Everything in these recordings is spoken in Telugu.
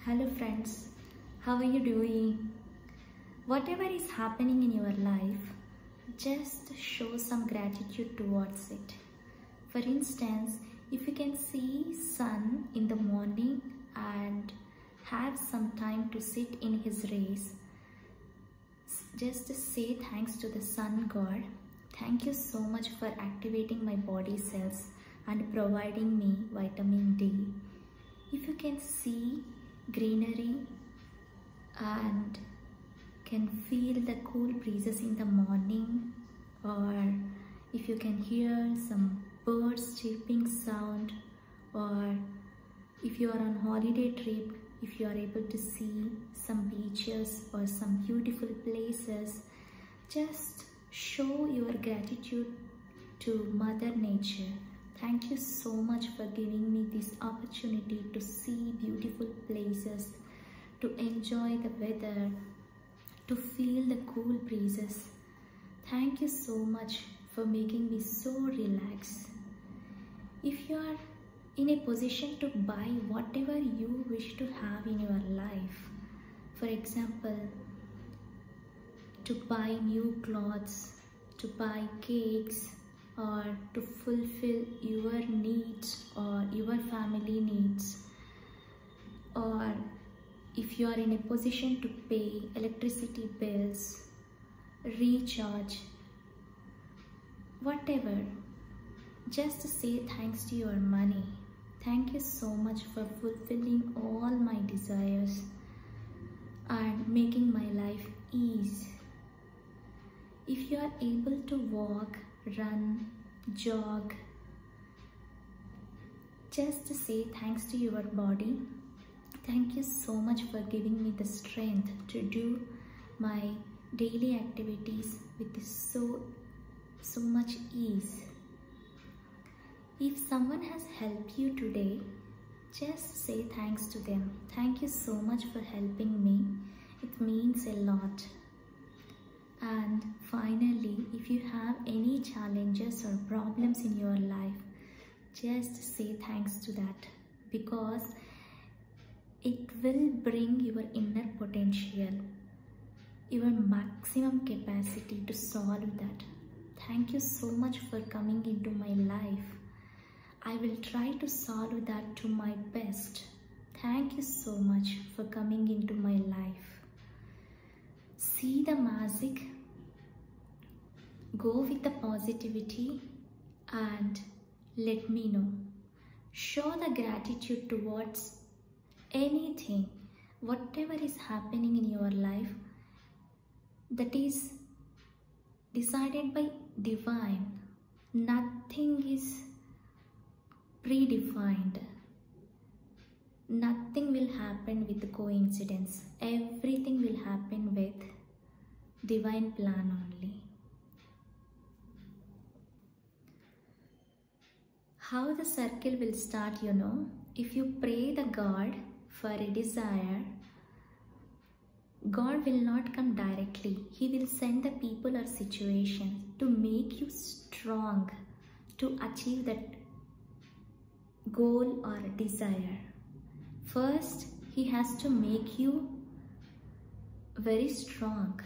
Hello friends, how are you doing? Whatever is happening in your life, just show some gratitude towards it. For instance, if you can see sun in the morning and have some time to sit in his rays, just say thanks to the sun god. Thank you so much for activating my body cells and providing me vitamin D. If you can see greenery and can feel the cool breezes in the morning, or if you can hear some birds chirping sound, or if you are on holiday trip, if you are able to see some beaches or some beautiful places, just show your gratitude to Mother Nature. Thank you so much for giving me this opportunity to see beautiful places, to enjoy the weather, to feel the cool breezes. Thank you so much for making me so relaxed. If you are in a position to buy whatever you wish to have in your life, for example, to buy new clothes, to buy cakes, or to fulfill your needs or your family needs, or if you are in a position to pay electricity bills, recharge, whatever, just say thanks to your money. Thank you so much for fulfilling all my desires and making my life easy. If you are able to walk, run, jog, just say thanks to your body. Thank you so much for giving me the strength to do my daily activities with so much ease. If someone has helped you today, just say thanks to them. Thank you so much for helping me. It means a lot. And finally, if you have any challenges or problems in your life, just say thanks to that, because it will bring your inner potential, your maximum capacity to solve that. Thank you so much for coming into my life. I will try to solve that to my best. Thank you so much for coming into my life. See the magic, go with the positivity, and let me know. Show the gratitude towards anything, whatever is happening in your life, that is decided by divine. Nothing is predefined. Nothing will happen with coincidence. Everything will happen with divine plan only. How the circle will start, if you pray the God for a desire, God will not come directly. He will send the people or situations to make you strong to achieve that goal or desire. First, He has to make you very strong.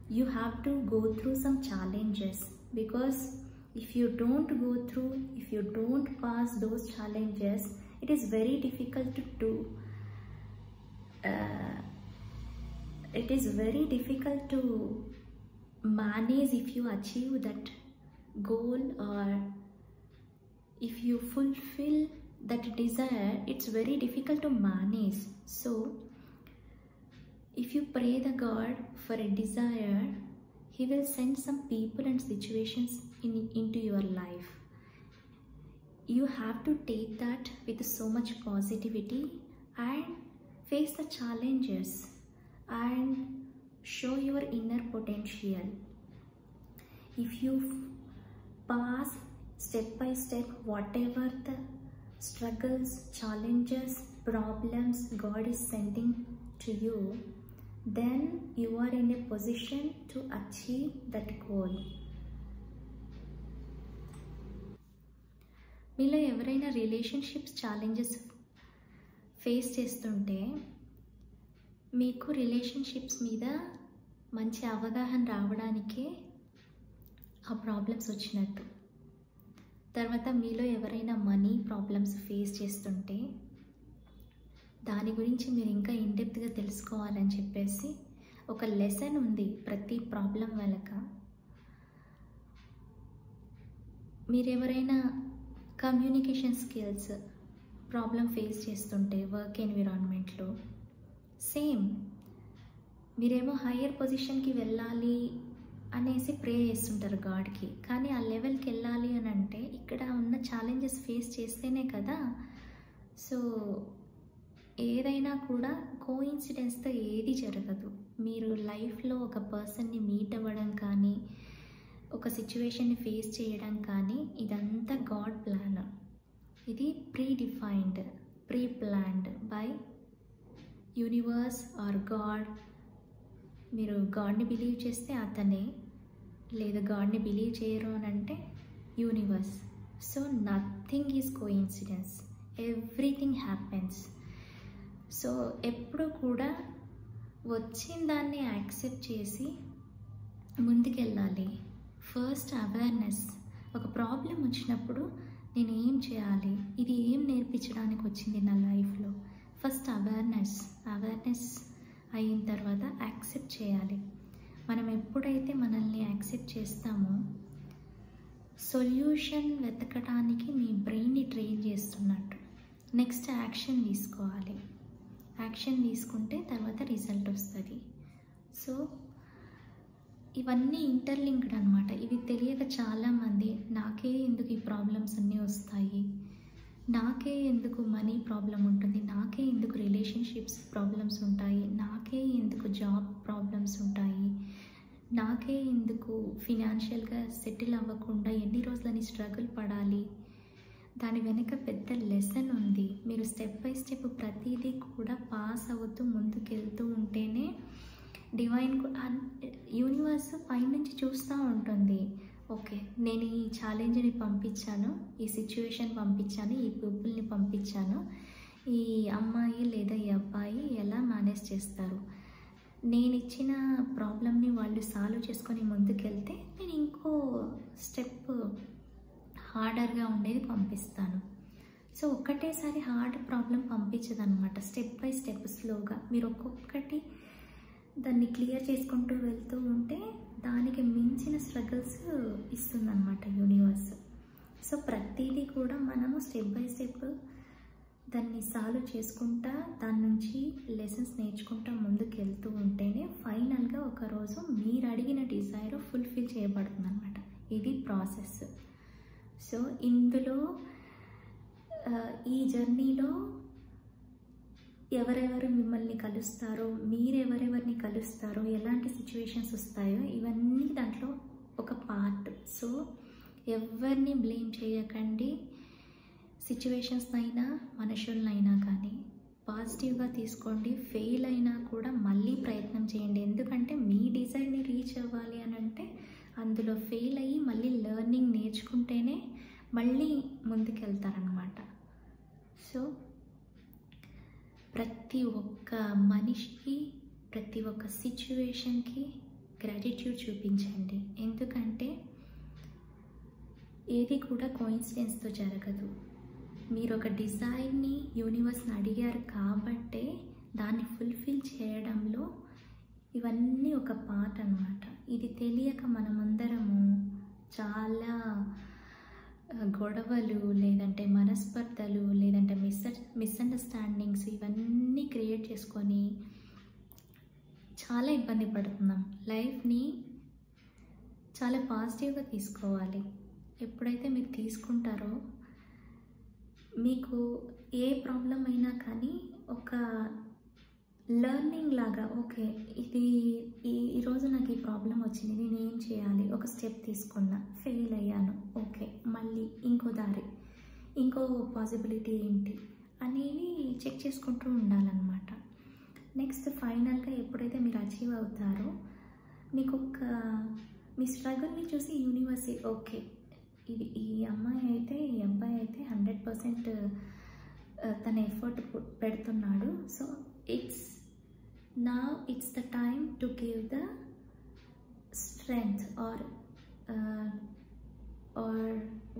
You have to go through some challenges, because if you don't go through, if you don't pass those challenges, it is very difficult to do. It is very difficult to manage if you achieve that goal, or if you fulfill that desire. It's very difficult to manage. So if you pray the God for a desire, He will send some people and situations into your life. You have to take that with so much positivity and face the challenges and show your inner potential. If you pass step by step whatever the struggles, challenges, problems God is sending to you, then you are in a position to achieve that goal. మీలో ఎవరైనా రిలేషన్షిప్స్ ఛాలెంజెస్ ఫేస్ చేస్తుంటే మీకు రిలేషన్షిప్స్ మీద మంచి అవగాహన రావడానికే ఆ ప్రాబ్లమ్స్ వచ్చినట్టు. తర్వాత మీలో ఎవరైనా మనీ ప్రాబ్లమ్స్ ఫేస్ చేస్తుంటే దాని గురించి మీరు ఇంకా ఇన్డెప్త్గా తెలుసుకోవాలని చెప్పేసి ఒక లెసన్ ఉంది ప్రతి ప్రాబ్లం వెనక. మీరు ఎవరైనా కమ్యూనికేషన్ స్కిల్స్ ప్రాబ్లం ఫేస్ చేస్తుంటే వర్క్ ఎన్విరాన్మెంట్లో సేమ్ మీరేమో హయ్యర్ పొజిషన్కి వెళ్ళాలి అనేసి ప్రే చేస్తుంటారు గాడ్కి, కానీ ఆ లెవెల్కి వెళ్ళాలి అని అంటే ఇక్కడ ఉన్న ఛాలెంజెస్ ఫేస్ చేస్తేనే కదా. సో ఏదైనా కూడా కోఇన్సిడెన్స్తో ఏది జరగదు. మీరు లైఫ్లో ఒక పర్సన్ని మీట్ అవ్వడం కానీ ఒక సిచ్యువేషన్ని ఫేస్ చేయడం కానీ ఇదంతా గాడ్ ప్లాన్. ఇది predefined, pre planned by universe or God. మీరు గాడ్ని బిలీవ్ చేస్తే అతనే, లేదా గాడ్ని బిలీవ్ చేయరు అని అంటే universe. So nothing is coincidence, everything happens. So ఎప్పుడు కూడా వచ్చిన దాన్ని యాక్సెప్ట్ చేసి ముందుకెళ్ళాలి. First awareness. ఒక ప్రాబ్లం వచ్చినప్పుడు నేను ఏం చేయాలి, ఇది ఏం నేర్పించడానికి వచ్చింది నా లైఫ్లో, ఫస్ట్ అవేర్నెస్ అయిన తర్వాత యాక్సెప్ట్ చేయాలి. మనం ఎప్పుడైతే మనల్ని యాక్సెప్ట్ చేస్తామో సొల్యూషన్ వెతకడానికి మీ బ్రెయిన్ని ట్రైన్ చేస్తున్నట్టు. నెక్స్ట్ యాక్షన్ తీసుకోవాలి. యాక్షన్ తీసుకుంటే తర్వాత రిజల్ట్ వస్తుంది. సో ఇవన్నీ ఇంటర్లింక్డ్ అనమాట. ఇవి తెలియక చాలామంది నాకే ఎందుకు ఈ ప్రాబ్లమ్స్ అన్నీ వస్తాయి, నాకే ఎందుకు మనీ ప్రాబ్లం ఉంటుంది, నాకే ఎందుకు రిలేషన్షిప్స్ ప్రాబ్లమ్స్ ఉంటాయి, నాకే ఎందుకు జాబ్ ప్రాబ్లమ్స్ ఉంటాయి, నాకే ఎందుకు ఫినాన్షియల్గా సెటిల్ అవ్వకుండా ఎన్ని రోజులని స్ట్రగుల్ పడాలి. దాని వెనుక పెద్ద లెసన్ ఉంది. మీరు స్టెప్ బై స్టెప్ ప్రతిదీ కూడా పాస్ అవుతూ ముందుకెళ్తూ ఉంటేనే డివైన్ యూనివర్స్ పైనుంచి చూస్తూ ఉంటుంది. ఓకే, నేను ఈ ఛాలెంజ్ని పంపించాను, ఈ సిచ్యువేషన్ పంపించాను, ఈ పీపుల్ని పంపించాను, ఈ అమ్మాయి లేదా ఈ అబ్బాయి ఎలా మేనేజ్ చేస్తారు, నేను ఇచ్చిన ప్రాబ్లమ్ని వాళ్ళు సాల్వ్ చేసుకొని ముందుకెళ్తే నేను ఇంకో స్టెప్ హార్డర్గా ఉండేది పంపిస్తాను. సో ఒక్కటేసారి హార్డ్ ప్రాబ్లం పంపించదనమాట. స్టెప్ బై స్టెప్ స్లోగా మీరు ఒక్కొక్కటి దాన్ని క్లియర్ చేసుకుంటూ వెళ్తూ ఉంటే దానికి మించిన స్ట్రగుల్స్ ఇస్తుందన్నమాట యూనివర్స్. సో ప్రతిదీ కూడా మనము స్టెప్ బై స్టెప్ దాన్ని సాల్వ్ చేసుకుంటా దాని నుంచి లెసన్స్ నేర్చుకుంటా ముందుకు వెళ్తూ ఉంటేనే ఫైనల్గా ఒకరోజు మీరు అడిగిన డిజైర్ ఫుల్ఫిల్ చేయబడుతుంది అనమాట. ఇది ప్రాసెస్. సో ఇందులో ఈ జర్నీలో ఎవరెవరు మిమ్మల్ని కలుస్తారో, మీరెవరెవరిని కలుస్తారో, ఎలాంటి సిచ్యువేషన్స్ వస్తాయో ఇవన్నీ దాంట్లో ఒక పార్ట్. సో ఎవరిని బ్లేమ్ చేయకండి. సిచ్యువేషన్స్నైనా మనుషులనైనా కానీ పాజిటివ్గా తీసుకోండి. ఫెయిల్ అయినా కూడా మళ్ళీ ప్రయత్నం చేయండి. ఎందుకంటే మీ డిజైర్ని రీచ్ అవ్వాలి అని అంటే అందులో ఫెయిల్ అయ్యి మళ్ళీ లెర్నింగ్ నేర్చుకుంటేనే మళ్ళీ ముందుకెళ్తారనమాట. సో ప్రతి ఒక్క మనిషికి, ప్రతి ఒక్క సిచ్యువేషన్కి గ్రాటిట్యూడ్ చూపించండి. ఎందుకంటే ఏది కూడా కోఇన్సిడెన్స్తో జరగదు. మీరు ఒక డిజైర్ని యూనివర్స్ని అడిగారు కాబట్టే దాన్ని ఫుల్ఫిల్ చేయడంలో ఇవన్నీ ఒక పార్ట్ అన్నమాట. ఇది తెలియక మనమందరము చాలా గొడవలు, లేదంటే మనస్పర్ధలు, లేదంటే మిస్అండర్స్టాండింగ్స్ ఇవన్నీ క్రియేట్ చేసుకొని చాలా ఇబ్బంది పడుతున్నాం. లైఫ్ని చాలా పాజిటివ్గా తీసుకోవాలి. ఎప్పుడైతే మీరు తీసుకుంటారో మీకు ఏ ప్రాబ్లం అయినా కానీ ఒక లెర్నింగ్ లాగా, ఓకే ఇది ఈరోజు నాకు ఈ ప్రాబ్లం వచ్చింది, నేను ఏం చేయాలి, ఒక స్టెప్ తీసుకున్నా, ఫెయిల్ అయ్యాను, ఓకే మళ్ళీ ఇంకో దారి, ఇంకో పాసిబిలిటీ ఏంటి అనేవి చెక్ చేసుకుంటూ ఉండాలన్నమాట. నెక్స్ట్ ఫైనల్గా ఎప్పుడైతే మీరు అచీవ్ అవుతారో మీకు మీ స్ట్రగుల్ని చూసి యూనివర్స్ ఓకే ఇది ఈ అమ్మాయి అయితే ఈ అబ్బాయి అయితే 100% తన ఎఫర్ట్ పెడుతున్నాడు. So it's the time to give the strength or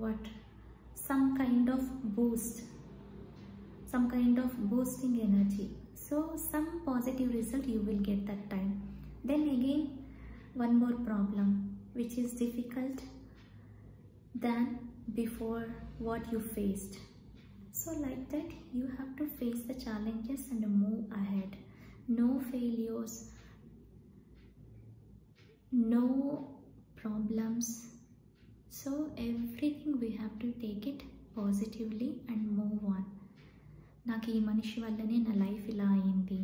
what, some kind of boosting energy. So some positive result you will get that time. Then again one more problem which is difficult than before what you faced. So like that you have to face the challenges and move ahead. No failures, no problems. So everything we have to take it positively and move on. నాకు ఈ మనిషి వల్లనే నా లైఫ్ ఇలా అయింది,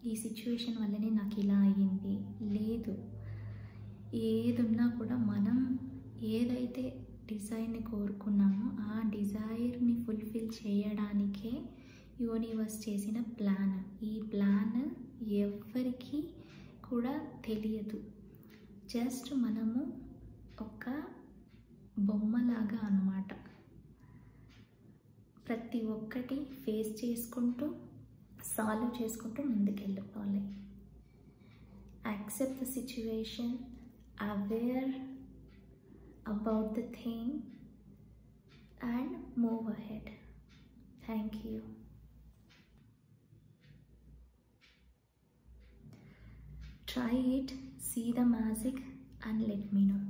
ఈ సిచ్యువేషన్ వల్లనే నాకు ఇలా అయ్యింది లేదు. ఏదున్నా కూడా మనం ఏదైతే డిజైర్ని కోరుకున్నామో ఆ డిజైర్ని ఫుల్ఫిల్ చేయడానికే యూనివర్స్ చేసిన ప్లాన్. ఈ ప్లాన్ ఎవరికి కూడా తెలియదు. జస్ట్ మనము ఒక బొమ్మలాగా అన్నమాట. ప్రతి ఒక్కటి ఫేస్ చేసుకుంటూ సాల్వ్ చేసుకుంటూ ముందుకెళ్ళిపోవాలి. Accept the situation, aware about the thing and move ahead. Thank you. Try it, see the magic and let me know.